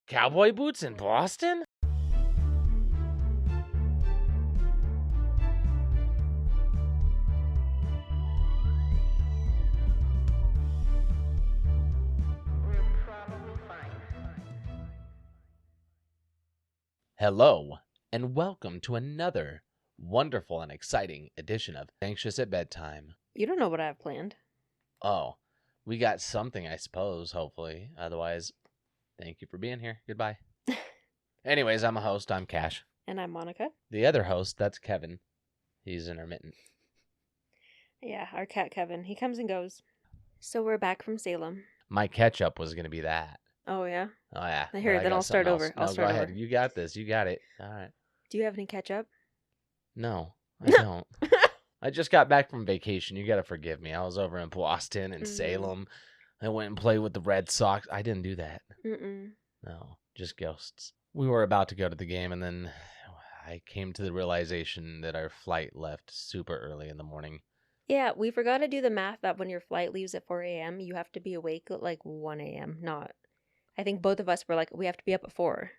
Cowboy boots in Boston? Hello, and welcome to another wonderful and exciting edition of Anxious at Bedtime. You don't know what I have planned. Oh, we got something, I suppose, hopefully. Otherwise, thank you for being here. Goodbye. Anyways, I'm a host. I'm Cash. And I'm Monica. The other host, that's Kevin. He's intermittent. Yeah, our cat Kevin. He comes and goes. So we're back from Salem. My catch-up was going to be that. Oh, yeah? Oh, yeah. I hear it. Then I'll start over. No, go ahead. You got this. You got it. All right. Do you have any catch-up? No, I don't. I just got back from vacation. You got to forgive me. I was over in Boston and Salem. I went and played with the Red Sox. I didn't do that. No, just ghosts. We were about to go to the game, and then I came to the realization that our flight left super early in the morning. Yeah, we forgot to do the math that when your flight leaves at 4 a.m., you have to be awake at like 1 a.m. I think both of us were like, we have to be up at 4.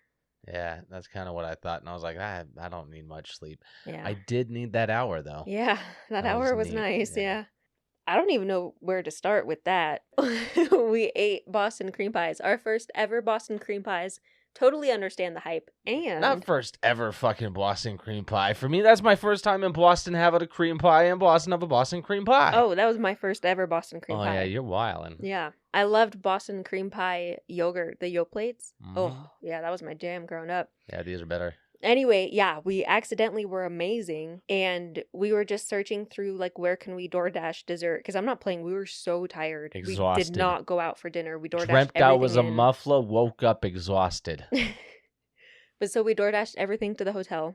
Yeah, that's kind of what I thought. And I was like, I don't need much sleep. Yeah. I did need that hour, though. Yeah, that hour was neat. nice. Yeah. I don't even know where to start with that. We ate Boston cream pies. Our first ever Boston cream pies. Totally understand the hype. And not first ever fucking Boston cream pie. For me, that's my first time in Boston having a cream pie in Boston of a Boston cream pie. Oh, that was my first ever Boston cream pie. Oh, yeah, you're wildin'. Yeah. I loved Boston cream pie yogurt, the yo plates. Oh, yeah, that was my jam growing up. Yeah, these are better. Anyway, yeah, we accidentally were amazing, and we were just searching through, like, where can we DoorDash dessert? Because I'm not playing. We were so tired. Exhausted. We did not go out for dinner. We DoorDashed Dreamt everything I was a in. muffler, woke up exhausted. But so we DoorDashed everything to the hotel,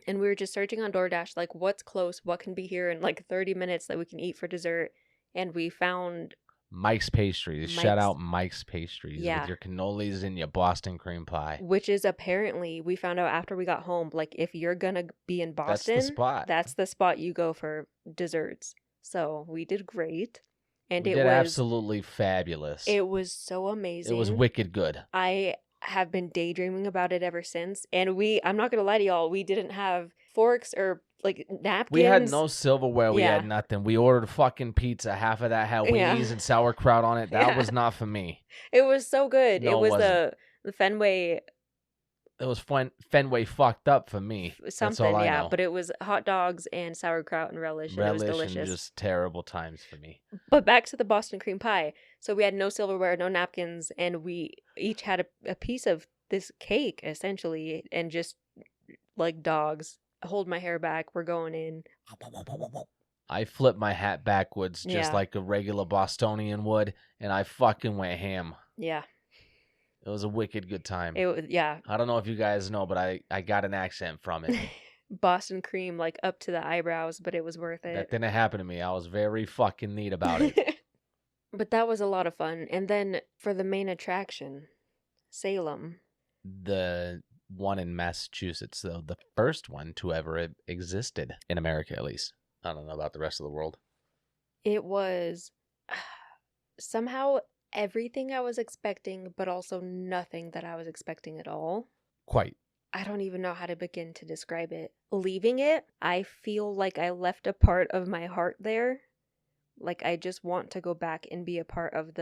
and we were just searching on DoorDash, like, what's close, what can be here in, like, 30 minutes that we can eat for dessert, and we found Mike's Pastries. Shout out Mike's Pastries Yeah. with your cannolis and your Boston cream pie. Which is apparently, we found out after we got home, like, if you're going to be in Boston, that's the spot you go for desserts. So we did great. And we it did was absolutely fabulous. It was so amazing. It was wicked good. I have been daydreaming about it ever since. And I'm not going to lie to y'all, we didn't have forks or like napkins. We had no silverware. We had nothing. We ordered fucking pizza. Half of that had wings and sauerkraut on it. That was not for me. It was so good. No, it was the Fenway. It was Fenway fucked up for me. Something, that's all I know. But it was hot dogs and sauerkraut and relish. And it was delicious. And just terrible times for me. But back to the Boston cream pie. So we had no silverware, no napkins, and we each had a piece of this cake, essentially, and just like dogs. Hold my hair back. We're going in. I flipped my hat backwards just like a regular Bostonian would, and I fucking went ham. Yeah. It was a wicked good time. Yeah. I don't know if you guys know, but I got an accent from it. Boston cream, like up to the eyebrows, but it was worth it. That didn't happen to me. I was very fucking neat about it. But that was a lot of fun. And then for the main attraction, Salem. The one in Massachusetts, though, the first one to ever existed in America, at least. I don't know about the rest of the world. It was somehow everything I was expecting, but also nothing that I was expecting at all. Quite. I don't even know how to begin to describe it. Leaving it, I feel like I left a part of my heart there. Like, I just want to go back and be a part of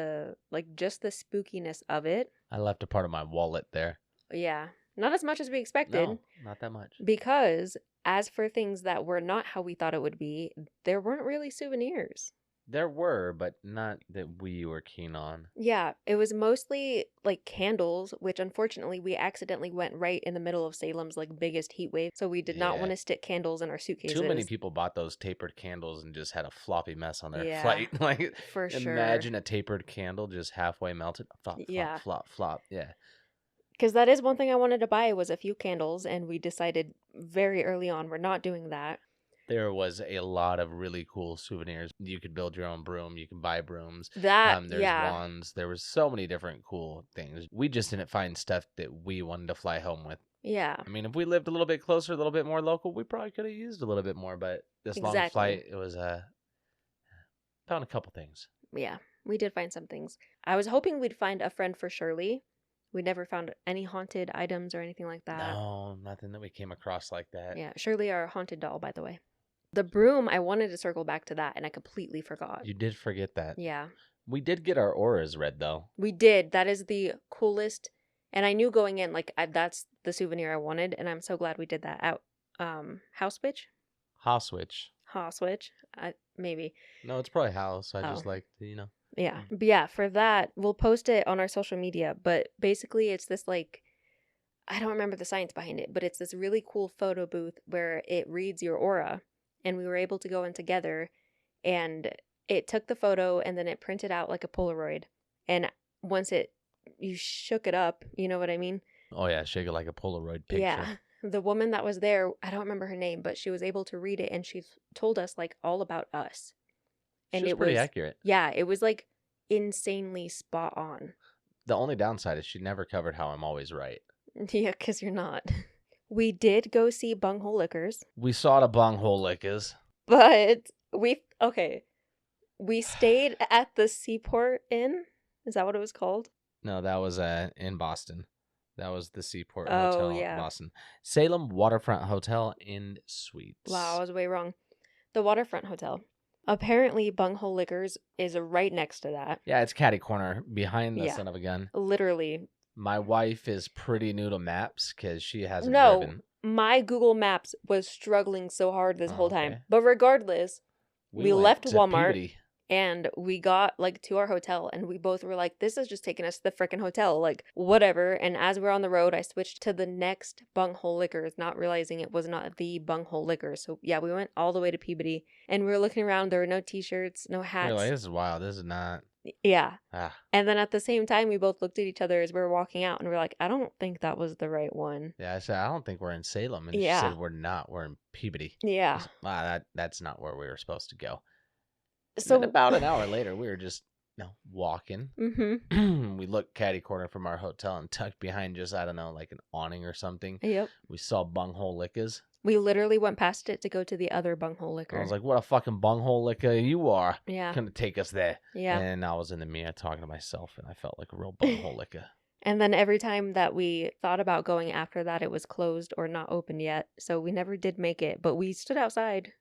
just the spookiness of it. I left a part of my wallet there. Yeah. Not as much as we expected. No, not that much. Because as for things that were not how we thought it would be, there weren't really souvenirs. There were, but not that we were keen on. Yeah, it was mostly like candles, which unfortunately we accidentally went right in the middle of Salem's like biggest heat wave. So we did not want to stick candles in our suitcases. Too many people bought those tapered candles and just had a floppy mess on their flight. Like, for sure. Imagine a tapered candle just halfway melted. Flop, flop, flop, flop. Yeah. Because that is one thing I wanted to buy was a few candles, and we decided very early on we're not doing that. There was a lot of really cool souvenirs. You could build your own broom. You can buy brooms. There's wands. There was so many different cool things. We just didn't find stuff that we wanted to fly home with. Yeah. I mean, if we lived a little bit closer, a little bit more local, we probably could have used a little bit more. But this long flight, it was found a couple things. Yeah, we did find some things. I was hoping we'd find a friend for Shirley. We never found any haunted items or anything like that. No, nothing that we came across like that. Yeah, Shirley, our haunted doll, by the way. The broom, I wanted to circle back to that, and I completely forgot. You did forget that. Yeah. We did get our auras read, though. We did. That is the coolest. And I knew going in, like, that's the souvenir I wanted, and I'm so glad we did that out. House Witch? House Witch. House Witch? Maybe. No, it's probably House. I just like, you know. Yeah. But yeah, for that, we'll post it on our social media. But basically, it's this, like, I don't remember the science behind it, but it's this really cool photo booth where it reads your aura. And we were able to go in together, and it took the photo, and then it printed out like a Polaroid. And once you shook it up, you know what I mean? Oh, yeah, shake it like a Polaroid picture. Yeah. The woman that was there, I don't remember her name, but she was able to read it, and she told us, like, all about us. And it was pretty accurate. Yeah, it was, like, insanely spot on. The only downside is she never covered how I'm always right. Yeah, because you're not. We did go see Bunghole Liquors. We saw the Bunghole Liquors. But we stayed at the Seaport Inn. Is that what it was called? No, that was in Boston. That was the Seaport Hotel in Boston. Salem Waterfront Hotel and Suites. Wow, I was way wrong. The Waterfront Hotel. Apparently, Bunghole Liquors is right next to that. Yeah, it's catty corner behind the son of a gun. Literally. My wife is pretty new to maps because she hasn't driven. My Google Maps was struggling so hard this whole time. But regardless, we left Walmart. Peabody. And we got, like, to our hotel, and we both were like, this is just taking us to the frickin' hotel, like, whatever. And as we're on the road, I switched to the next Bunghole Liquors, not realizing it was not the Bunghole Liquors. So, yeah, we went all the way to Peabody, and we were looking around. There were no t-shirts, no hats. We're like, this is wild. This is not. Yeah. And then at the same time, we both looked at each other as we were walking out, and we were like, I don't think that was the right one. Yeah, I said, I don't think we're in Salem. And she said, we're not. We're in Peabody. Yeah. That's not where we were supposed to go. So then about an hour later, we were just walking. Mm-hmm. We looked catty corner from our hotel, and tucked behind just, I don't know, like an awning or something. Yep. We saw Bunghole Liquors. We literally went past it to go to the other Bunghole Liquor. I was like, what a fucking bunghole liquor you are. Yeah. Gonna take us there. Yeah. And I was in the mirror talking to myself, and I felt like a real bunghole liquor. And then every time that we thought about going after that, it was closed or not open yet. So we never did make it, but we stood outside.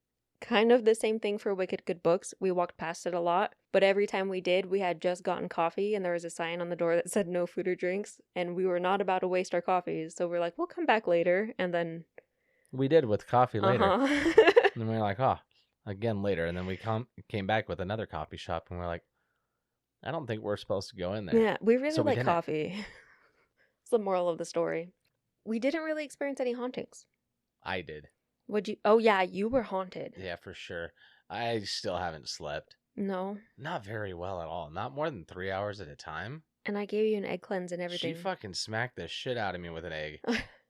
Kind of the same thing for Wicked Good Books. We walked past it a lot, but every time we did, we had just gotten coffee, and there was a sign on the door that said no food or drinks, and we were not about to waste our coffees. So we're like, we'll come back later, and then... We did with coffee later. Uh-huh. And we were like, again later. And then we came back with another coffee shop, and we're like, I don't think we're supposed to go in there. Yeah, we really like coffee. It's the moral of the story. We didn't really experience any hauntings. I did. Would you? Oh, yeah, you were haunted. Yeah, for sure. I still haven't slept. No. Not very well at all. Not more than 3 hours at a time. And I gave you an egg cleanse and everything. She fucking smacked the shit out of me with an egg.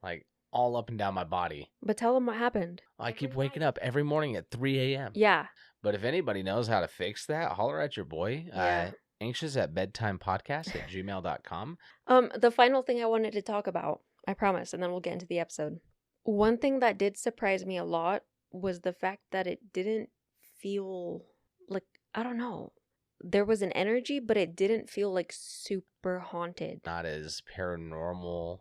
Like, all up and down my body. But tell them what happened. I keep waking up every morning at 3 a.m. Yeah. But if anybody knows how to fix that, holler at your boy. Yeah. anxious@bedtimepodcast@gmail.com. The final thing I wanted to talk about, I promise, and then we'll get into the episode. One thing that did surprise me a lot was the fact that it didn't feel like, I don't know, there was an energy, but it didn't feel like super haunted. Not as paranormal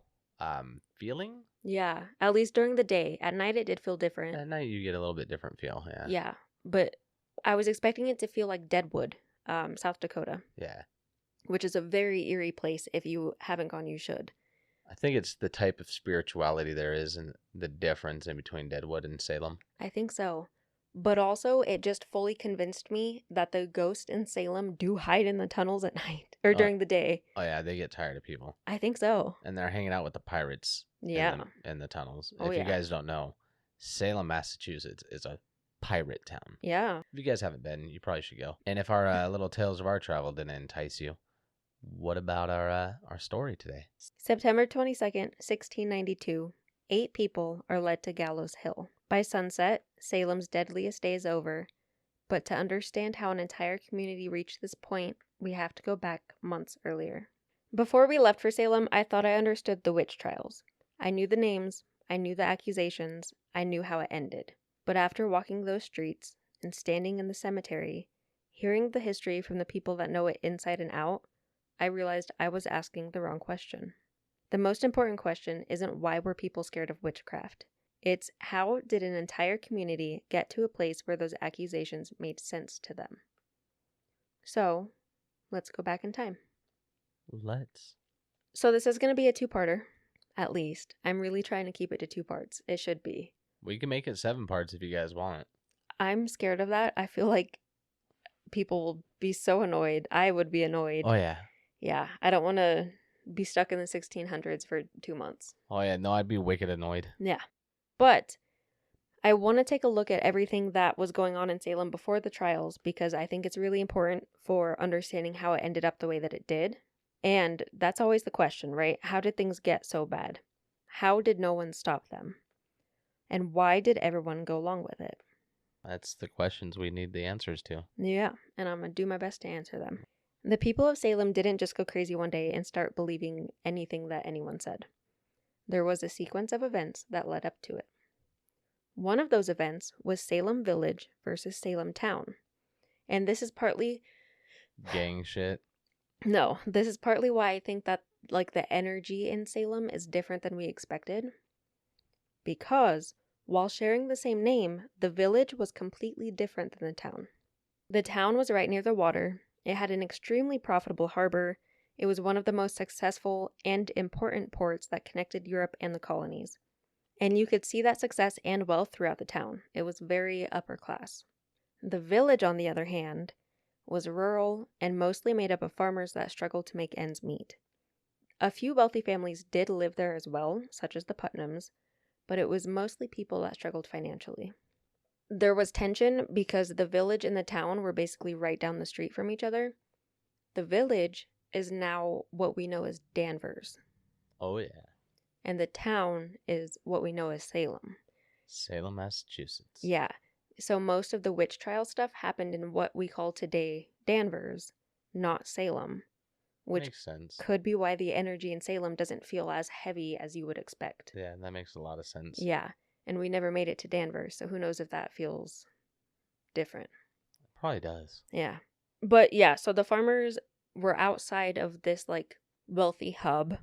feeling? Yeah, at least during the day. At night, it did feel different. At night, you get a little bit different feel, yeah. Yeah, but I was expecting it to feel like Deadwood, South Dakota. Yeah. Which is a very eerie place. If you haven't gone, you should. I think it's the type of spirituality there is and the difference in between Deadwood and Salem. I think so. But also, it just fully convinced me that the ghosts in Salem do hide in the tunnels at night or during the day. Oh, yeah, they get tired of people. I think so. And they're hanging out with the pirates in the tunnels. Oh, if you guys don't know, Salem, Massachusetts is a pirate town. Yeah. If you guys haven't been, you probably should go. And if our little tales of our travel didn't entice you, what about our story today? September 22nd, 1692. 8 people are led to Gallows Hill. By sunset, Salem's deadliest day is over. But to understand how an entire community reached this point, we have to go back months earlier. Before we left for Salem, I thought I understood the witch trials. I knew the names, I knew the accusations, I knew how it ended. But after walking those streets and standing in the cemetery, hearing the history from the people that know it inside and out, I realized I was asking the wrong question. The most important question isn't why were people scared of witchcraft. It's how did an entire community get to a place where those accusations made sense to them? So, let's go back in time. Let's. So this is going to be a two-parter, at least. I'm really trying to keep it to 2 parts. It should be. We can make it 7 parts if you guys want. I'm scared of that. I feel like people will be so annoyed. I would be annoyed. Oh, yeah. Yeah, I don't want to be stuck in the 1600s for 2 months. Oh, yeah. No, I'd be wicked annoyed. Yeah. But I want to take a look at everything that was going on in Salem before the trials because I think it's really important for understanding how it ended up the way that it did. And that's always the question, right? How did things get so bad? How did no one stop them? And why did everyone go along with it? That's the questions we need the answers to. Yeah, and I'm going to do my best to answer them. The people of Salem didn't just go crazy one day and start believing anything that anyone said. There was a sequence of events that led up to it. One of those events was Salem Village versus Salem Town. And this is partly... Gang shit. No, this is partly why I think that like the energy in Salem is different than we expected. Because while sharing the same name, the village was completely different than the town. The town was right near the water. It had an extremely profitable harbor. It was one of the most successful and important ports that connected Europe and the colonies. And you could see that success and wealth throughout the town. It was very upper class. The village, on the other hand, was rural and mostly made up of farmers that struggled to make ends meet. A few wealthy families did live there as well, such as the Putnams, but it was mostly people that struggled financially. There was tension because the village and the town were basically right down the street from each other. The village is now what we know as Danvers. Oh, yeah. And the town is what we know as Salem. Salem, Massachusetts. Yeah. So most of the witch trial stuff happened in what we call today Danvers, not Salem. Which makes sense. Could be why the energy in Salem doesn't feel as heavy as you would expect. Yeah, that makes a lot of sense. Yeah. And we never made it to Danvers, so who knows if that feels different. It probably does. Yeah. But yeah, so the farmers were outside of this like wealthy hub.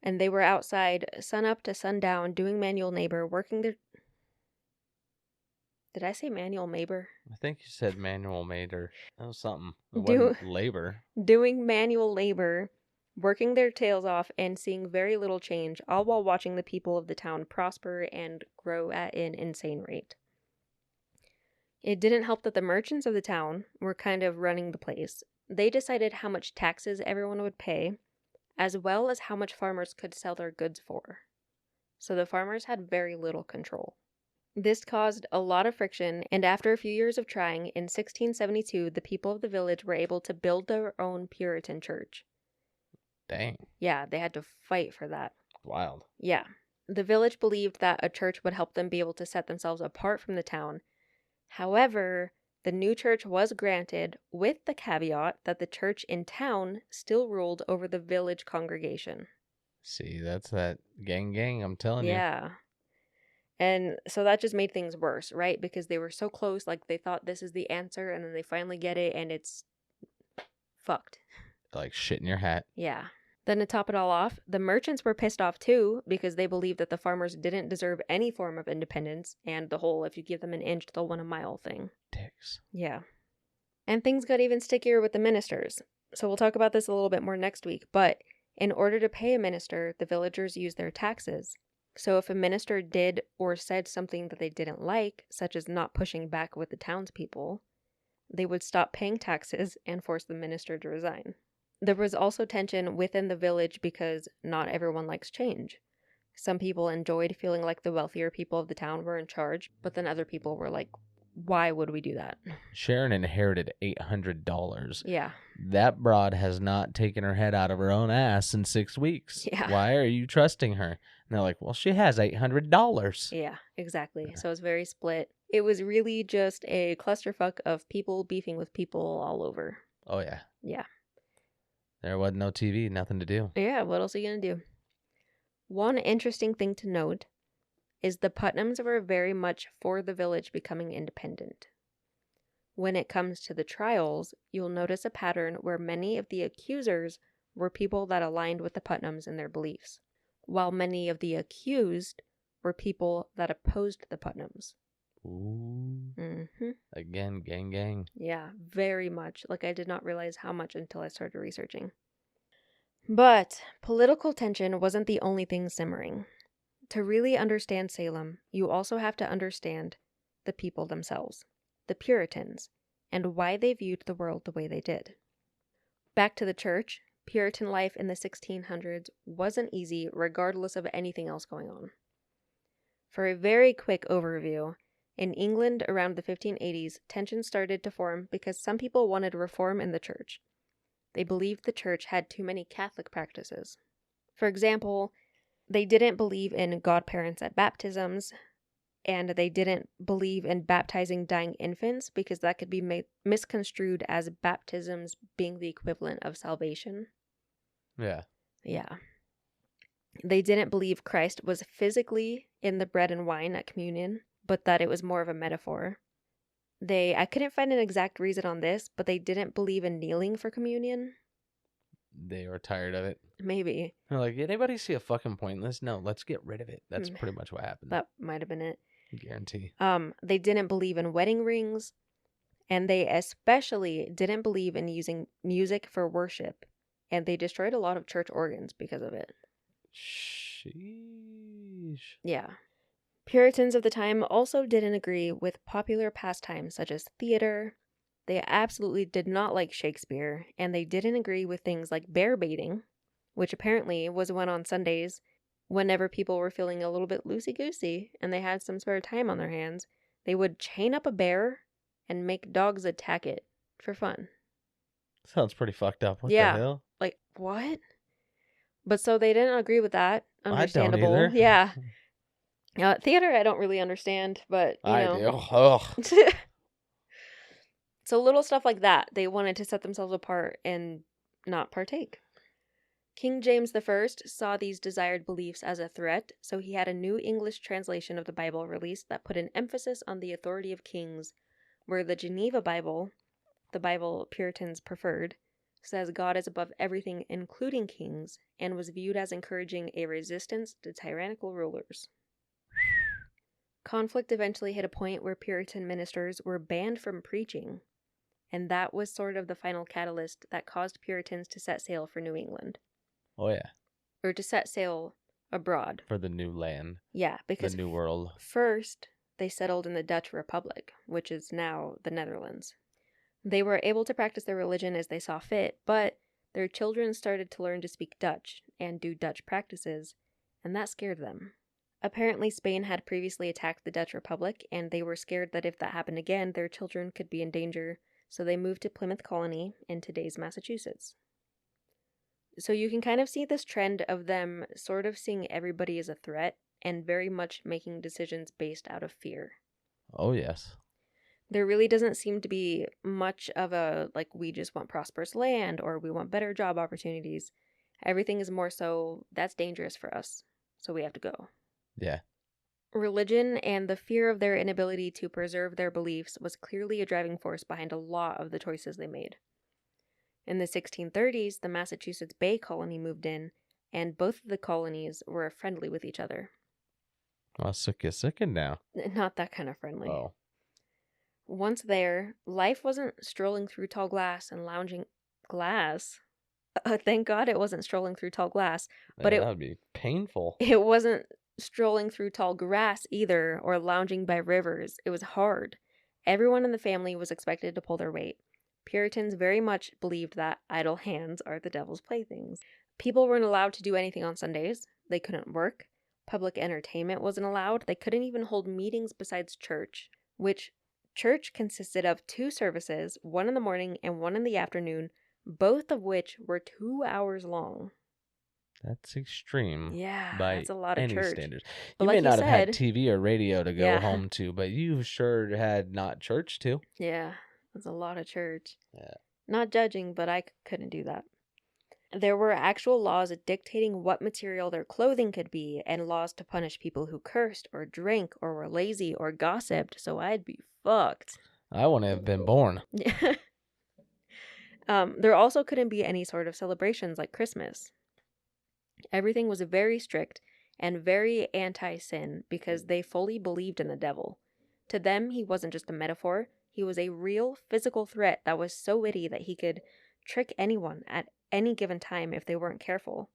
And they were outside sun up to sundown doing manual labor, working their... Did I say manual labor? I think you said manual labor. That was something. It Do- wasn't labor. Doing manual labor, working their tails off, and seeing very little change, all while watching the people of the town prosper and grow at an insane rate. It didn't help that the merchants of the town were kind of running the place. They decided how much taxes everyone would pay, as well as how much farmers could sell their goods for. So the farmers had very little control. This caused a lot of friction, and after a few years of trying, in 1672, the people of the village were able to build their own Puritan church. Dang. Yeah, they had to fight for that. Wild. Yeah. The village believed that a church would help them be able to set themselves apart from the town. However, the new church was granted with the caveat that the church in town still ruled over the village congregation. See, that's that gang, I'm telling you. Yeah. And so that just made things worse, right? Because they were so close, like they thought this is the answer, and then they finally get it, and it's fucked. Like shit in your hat. Yeah. Then to top it all off, the merchants were pissed off too, because they believed that the farmers didn't deserve any form of independence, and the whole if you give them an inch, they'll win a mile thing. Dicks. Yeah. And things got even stickier with the ministers. So we'll talk about this a little bit more next week, but in order to pay a minister, the villagers used their taxes. So if a minister did or said something that they didn't like, such as not pushing back with the townspeople, they would stop paying taxes and force the minister to resign. There was also tension within the village because not everyone likes change. Some people enjoyed feeling like the wealthier people of the town were in charge, but then other people were like, why would we do that? Sharon inherited $800. Yeah. That broad has not taken her head out of her own ass in 6 weeks. Yeah. Why are you trusting her? And they're like, well, she has $800. Yeah, exactly. So it's very split. It was really just a clusterfuck of people beefing with people all over. Oh, yeah. Yeah. There wasn't no TV, nothing to do. Yeah, what else are you going to do? One interesting thing to note is the Putnams were very much for the village becoming independent. When it comes to the trials, you'll notice a pattern where many of the accusers were people that aligned with the Putnams in their beliefs, while many of the accused were people that opposed the Putnams. Ooh. Mm-hmm. Again, gang. Yeah, very much. Like, I did not realize how much until I started researching. But political tension wasn't the only thing simmering. To really understand Salem, you also have to understand the people themselves, the Puritans, and why they viewed the world the way they did. Back to the church, Puritan life in the 1600s wasn't easy regardless of anything else going on. For a very quick overview, in England around the 1580s, tensions started to form because some people wanted reform in the church. They believed the church had too many Catholic practices. For example, they didn't believe in godparents at baptisms, and they didn't believe in baptizing dying infants because that could be misconstrued as baptisms being the equivalent of salvation. Yeah. Yeah. They didn't believe Christ was physically in the bread and wine at communion, but that it was more of a metaphor. I couldn't find an exact reason on this, but they didn't believe in kneeling for communion. They were tired of it. Maybe. They're like, anybody see a fucking point in this? No, let's get rid of it. That's pretty much what happened. That might have been it. Guarantee. They didn't believe in wedding rings, and they especially didn't believe in using music for worship, and they destroyed a lot of church organs because of it. Sheesh. Yeah. Puritans of the time also didn't agree with popular pastimes such as theater. They absolutely did not like Shakespeare, and they didn't agree with things like bear baiting, which apparently was when on Sundays, whenever people were feeling a little bit loosey-goosey and they had some spare time on their hands, they would chain up a bear and make dogs attack it for fun. Sounds pretty fucked up. What the hell? Like, what? But so they didn't agree with that. Understandable. I don't either. Yeah. Theater, I don't really understand, but, you know. I do. Ugh. So little stuff like that, they wanted to set themselves apart and not partake. King James I saw these desired beliefs as a threat, so he had a new English translation of the Bible released that put an emphasis on the authority of kings, where the Geneva Bible, the Bible Puritans preferred, says God is above everything, including kings, and was viewed as encouraging a resistance to tyrannical rulers. Conflict eventually hit a point where Puritan ministers were banned from preaching, and that was sort of the final catalyst that caused Puritans to set sail for New England. Oh, yeah. Or to set sail abroad. For the new land. Yeah, because the new world. First, they settled in the Dutch Republic, which is now the Netherlands. They were able to practice their religion as they saw fit, but their children started to learn to speak Dutch and do Dutch practices, and that scared them. Apparently, Spain had previously attacked the Dutch Republic, and they were scared that if that happened again, their children could be in danger, so they moved to Plymouth Colony in today's Massachusetts. So you can kind of see this trend of them sort of seeing everybody as a threat and very much making decisions based out of fear. Oh, yes. There really doesn't seem to be much of a, like, we just want prosperous land or we want better job opportunities. Everything is more so, that's dangerous for us, so we have to go. Yeah. Religion and the fear of their inability to preserve their beliefs was clearly a driving force behind a lot of the choices they made. In the 1630s, the Massachusetts Bay Colony moved in, and both of the colonies were friendly with each other. Well, sickin' now. Not that kind of friendly. Oh. Once there, life wasn't strolling through tall glass and lounging... Glass? Thank God it wasn't strolling through tall glass. But that would be painful. It wasn't strolling through tall grass either, or lounging by rivers. It was hard. Everyone in the family was expected to pull their weight. Puritans very much believed that idle hands are the devil's playthings. People weren't allowed to do anything on Sundays. They couldn't work. Public entertainment wasn't allowed. They couldn't even hold meetings besides church, which church consisted of 2 services, one in the morning and one in the afternoon, both of which were 2 hours long. That's extreme. Yeah, by that's a lot of any church. standards. But You like may not you have had said, TV or radio to go Yeah. home to, but you sure had not church too. Yeah, that's a lot of church. Yeah. Not judging, but I couldn't do that. There were actual laws dictating what material their clothing could be, and laws to punish people who cursed or drank or were lazy or gossiped, so I'd be fucked. I wouldn't have been born. There also couldn't be any sort of celebrations like Christmas. Everything was very strict and very anti-sin because they fully believed in the devil. To them, he wasn't just a metaphor. He was a real physical threat that was so witty that he could trick anyone at any given time if they weren't careful.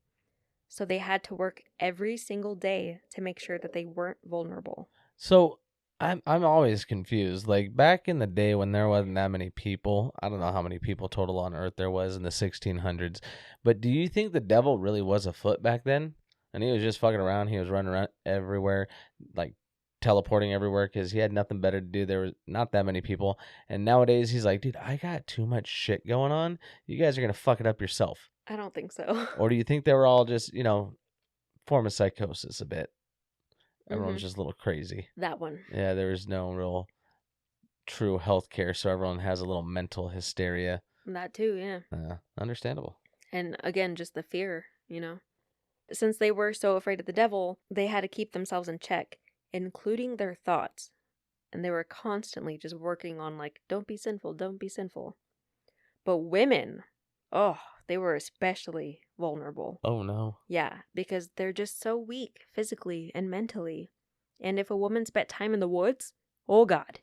So they had to work every single day to make sure that they weren't vulnerable. So I'm always confused. Like back in the day when there wasn't that many people, I don't know how many people total on Earth there was in the 1600s, but do you think the devil really was afoot back then? And he was just fucking around. He was running around everywhere, like teleporting everywhere because he had nothing better to do. There was not that many people. And nowadays he's like, dude, I got too much shit going on. You guys are going to fuck it up yourself. I don't think so. Or do you think they were all just, form of psychosis a bit? Everyone's just a little crazy. That one. Yeah, there is no real true health care, so everyone has a little mental hysteria. That too, yeah. Understandable. And again, just the fear, Since they were so afraid of the devil, they had to keep themselves in check, including their thoughts. And they were constantly just working on, like, don't be sinful, don't be sinful. But women, they were especially vulnerable. Oh, no. Yeah, because they're just so weak physically and mentally. And if a woman spent time in the woods, oh God,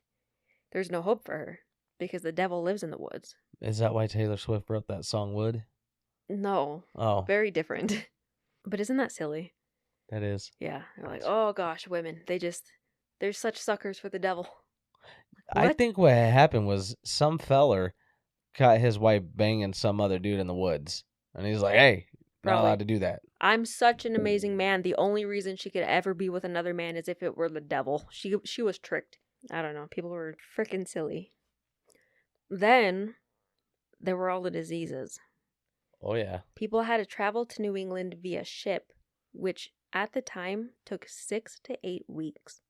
there's no hope for her because the devil lives in the woods. Is that why Taylor Swift wrote that song, Wood? No. Oh. Very different. But isn't that silly? That is. Yeah. They're like, oh gosh, women. They're such suckers for the devil. What? I think what happened was some feller caught his wife banging some other dude in the woods. And he's like, hey, not allowed to do that. I'm such an amazing man. The only reason she could ever be with another man is if it were the devil. She was tricked. I don't know. People were freaking silly. Then there were all the diseases. Oh, yeah. People had to travel to New England via ship, which at the time took 6 to 8 weeks.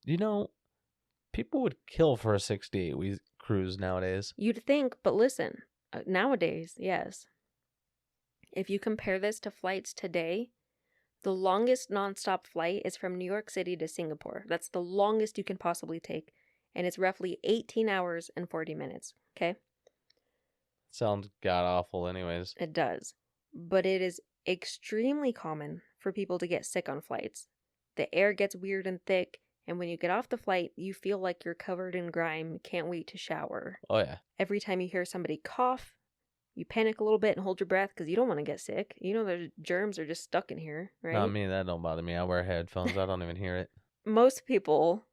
People would kill for a 6 to 8 week cruise nowadays. You'd think, but listen, nowadays, yes. If you compare this to flights today, the longest nonstop flight is from New York City to Singapore. That's the longest you can possibly take, and it's roughly 18 hours and 40 minutes, okay? Sounds god-awful anyways. It does. But it is extremely common for people to get sick on flights. The air gets weird and thick, and when you get off the flight, you feel like you're covered in grime, can't wait to shower. Oh, yeah. Every time you hear somebody cough, you panic a little bit and hold your breath because you don't want to get sick. The germs are just stuck in here, right? Not me. That don't bother me. I wear headphones. I don't even hear it. Most people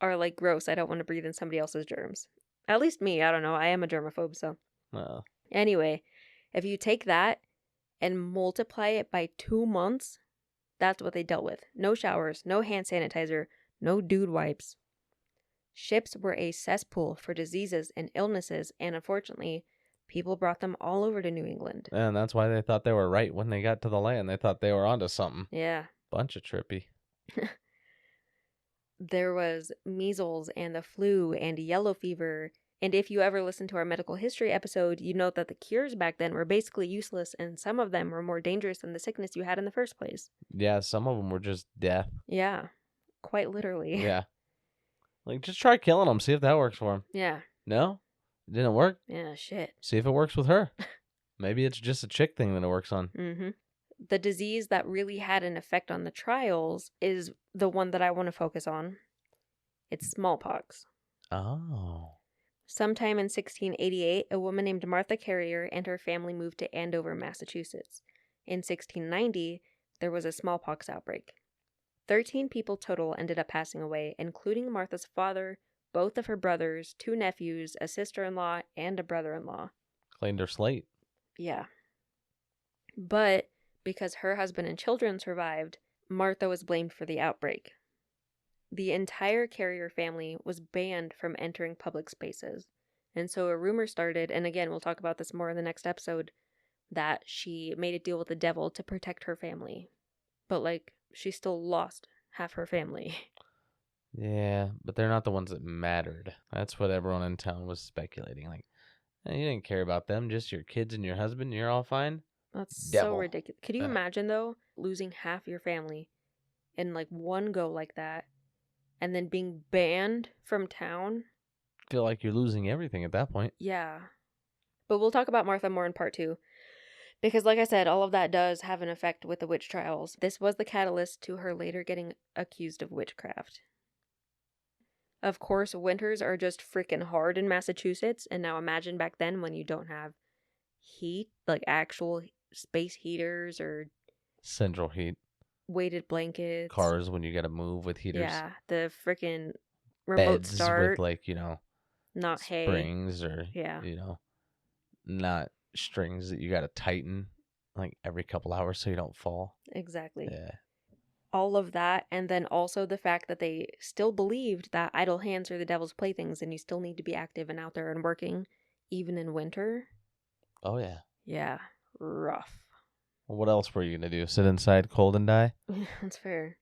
are like, gross, I don't want to breathe in somebody else's germs. At least me, I don't know. I am a germaphobe, so. Anyway, if you take that and multiply it by 2 months, that's what they dealt with. No showers, no hand sanitizer, no dude wipes. Ships were a cesspool for diseases and illnesses, and unfortunately, people brought them all over to New England. And that's why they thought they were right when they got to the land. They thought they were onto something. Yeah. Bunch of trippy. There was measles and the flu and yellow fever. And if you ever listen to our medical history episode, you know that the cures back then were basically useless, and some of them were more dangerous than the sickness you had in the first place. Yeah, some of them were just death. Yeah, quite literally. Yeah. Like, just try killing them, see if that works for them. Yeah. No? It didn't work? Yeah, shit. See if it works with her. Maybe it's just a chick thing that it works on. Mm-hmm. The disease that really had an effect on the trials is the one that I want to focus on. It's smallpox. Oh. Sometime in 1688, a woman named Martha Carrier and her family moved to Andover, Massachusetts. In 1690, there was a smallpox outbreak. 13 people total ended up passing away, including Martha's father, both of her brothers, 2 nephews, a sister-in-law, and a brother-in-law. Cleaned her slate. Yeah. But because her husband and children survived, Martha was blamed for the outbreak. The entire Carrier family was banned from entering public spaces. And so a rumor started, and again, we'll talk about this more in the next episode, that she made a deal with the devil to protect her family. But, she still lost half her family. Yeah, but they're not the ones that mattered. That's what everyone in town was speculating. You didn't care about them, just your kids and your husband, you're all fine? That's devil. So ridiculous. Could you imagine, though, losing half your family in, one go like that? And then being banned from town? Feel like you're losing everything at that point. Yeah. But we'll talk about Martha more in part 2. Because like I said, all of that does have an effect with the witch trials. This was the catalyst to her later getting accused of witchcraft. Of course, winters are just freaking hard in Massachusetts, and now imagine back then when you don't have heat, like actual space heaters or central heat, weighted blankets, cars when you gotta move with heaters, yeah, the freaking remote beds start with, like, not hay, springs, or yeah, not strings that you gotta tighten like every couple hours so you don't fall. Exactly. Yeah. All of that, and then also the fact that they still believed that idle hands are the devil's playthings and you still need to be active and out there and working, even in winter. Oh, yeah. Yeah, rough. Well, what else were you going to do? Sit inside cold and die? That's fair.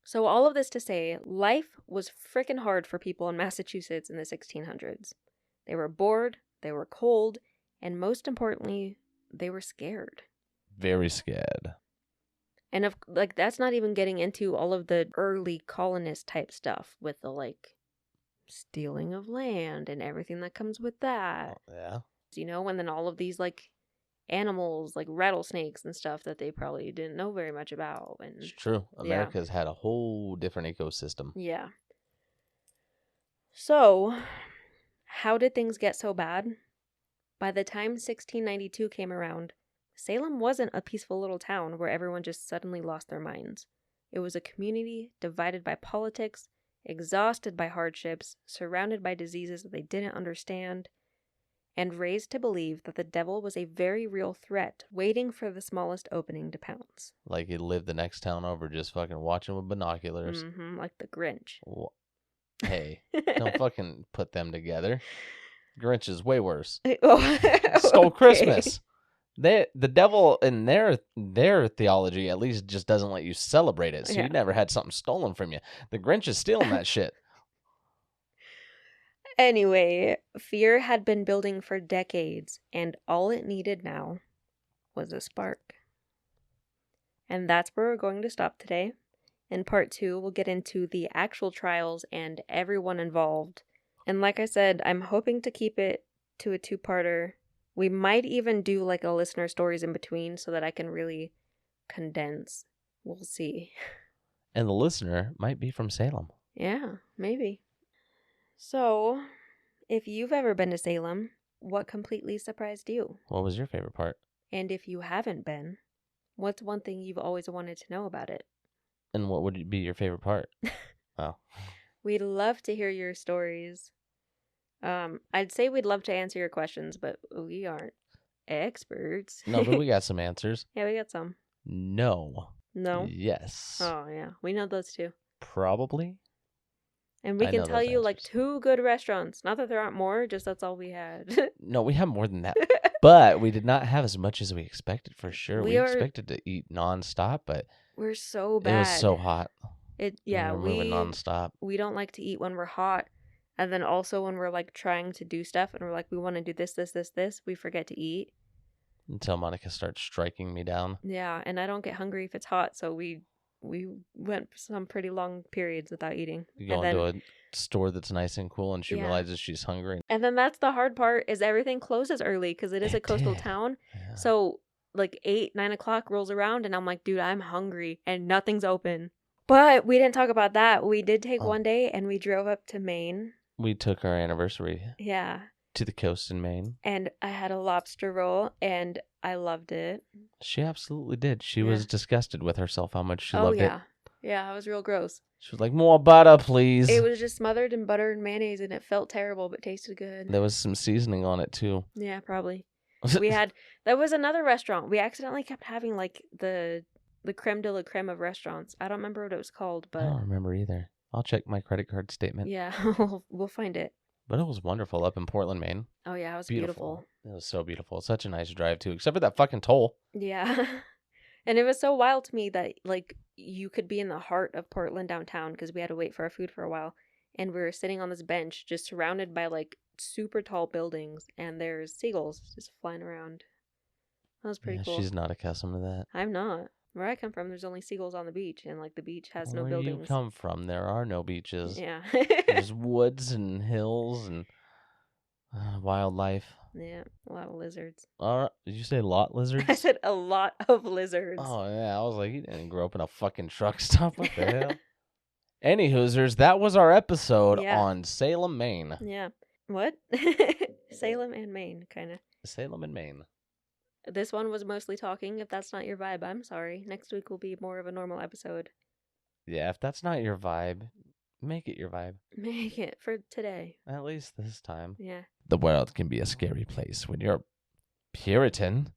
So all of this to say, life was freaking hard for people in Massachusetts in the 1600s. They were bored, they were cold, and most importantly, they were scared. Very scared. And that's not even getting into all of the early colonist type stuff with the stealing of land and everything that comes with that. Oh, yeah. And then all of these animals like rattlesnakes and stuff that they probably didn't know very much about. And it's true. America's had a whole different ecosystem. Yeah. So, how did things get so bad? By the time 1692 came around, Salem wasn't a peaceful little town where everyone just suddenly lost their minds. It was a community divided by politics, exhausted by hardships, surrounded by diseases that they didn't understand, and raised to believe that the devil was a very real threat waiting for the smallest opening to pounce. Like he lived the next town over just fucking watching with binoculars. Like the Grinch. Hey, don't fucking put them together. Grinch is way worse. Oh, Stole Christmas. The devil in their theology at least just doesn't let you celebrate it, so you never had something stolen from you. The Grinch is stealing that shit. Anyway, fear had been building for decades, and all it needed now was a spark. And that's where we're going to stop today. In part 2, we'll get into the actual trials and everyone involved. And like I said, I'm hoping to keep it to a 2-parter. We might even do a listener stories in between so that I can really condense. We'll see. And the listener might be from Salem. Yeah, maybe. So, if you've ever been to Salem, what completely surprised you? What was your favorite part? And if you haven't been, what's one thing you've always wanted to know about it? And what would be your favorite part? Oh. We'd love to hear your stories. I'd say we'd love to answer your questions, but we aren't experts. No, but we got some answers. Yeah, we got some. No. No? Yes. Oh, yeah. We know those too. Probably. And we can tell you 2 good restaurants. Not that there aren't more, just that's all we had. No, we have more than that. But we did not have as much as we expected, for sure. We expected to eat nonstop, but we're so bad. It was so hot. We were moving nonstop. We don't like to eat when we're hot. And then also when we're trying to do stuff and we're we want to do this, we forget to eat. Until Monica starts striking me down. Yeah, and I don't get hungry if it's hot, so we went some pretty long periods without eating. You go into a store that's nice and cool and she realizes she's hungry. And then that's the hard part is everything closes early because it is a coastal town. Yeah. So 8, 9 o'clock rolls around and I'm like, dude, I'm hungry and nothing's open. But we didn't talk about that. We did take one day and we drove up to Maine. We took our anniversary. Yeah. To the coast in Maine. And I had a lobster roll and I loved it. She absolutely did. She was disgusted with herself how much she loved it. Yeah, it was real gross. She was like, more butter, please. It was just smothered in butter and mayonnaise and it felt terrible but tasted good. There was some seasoning on it too. Yeah, probably. That was another restaurant. We accidentally kept having the creme de la creme of restaurants. I don't remember what it was called, but I don't remember either. I'll check my credit card statement. Yeah, we'll find it. But it was wonderful up in Portland, Maine. Oh yeah, it was beautiful. It was so beautiful. Such a nice drive too, except for that fucking toll. Yeah. And it was so wild to me that you could be in the heart of Portland downtown because we had to wait for our food for a while. And we were sitting on this bench just surrounded by super tall buildings and there's seagulls just flying around. That was pretty cool. She's not accustomed to that. I'm not. Where I come from, there's only seagulls on the beach, and the beach has no buildings. Where you come from, there are no beaches. Yeah. There's woods and hills, and Wildlife. Yeah, a lot of lizards. Did you say lot lizards? I said a lot of lizards. Oh, yeah. I was like, you didn't grow up in a fucking truck stop. What the hell? Any Hoosers, that was our episode on Salem, Maine. Yeah. What? Salem and Maine, kind of. Salem and Maine. This one was mostly talking. If that's not your vibe, I'm sorry. Next week will be more of a normal episode. Yeah, if that's not your vibe, make it your vibe. Make it for today. At least this time. Yeah. The world can be a scary place when you're Puritan.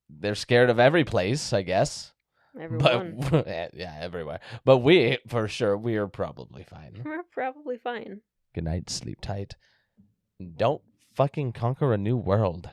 They're scared of every place, I guess. Everyone. But, yeah, everywhere. But we, for sure, we are probably fine. We're probably fine. Good night, sleep tight. Don't fucking conquer a new world.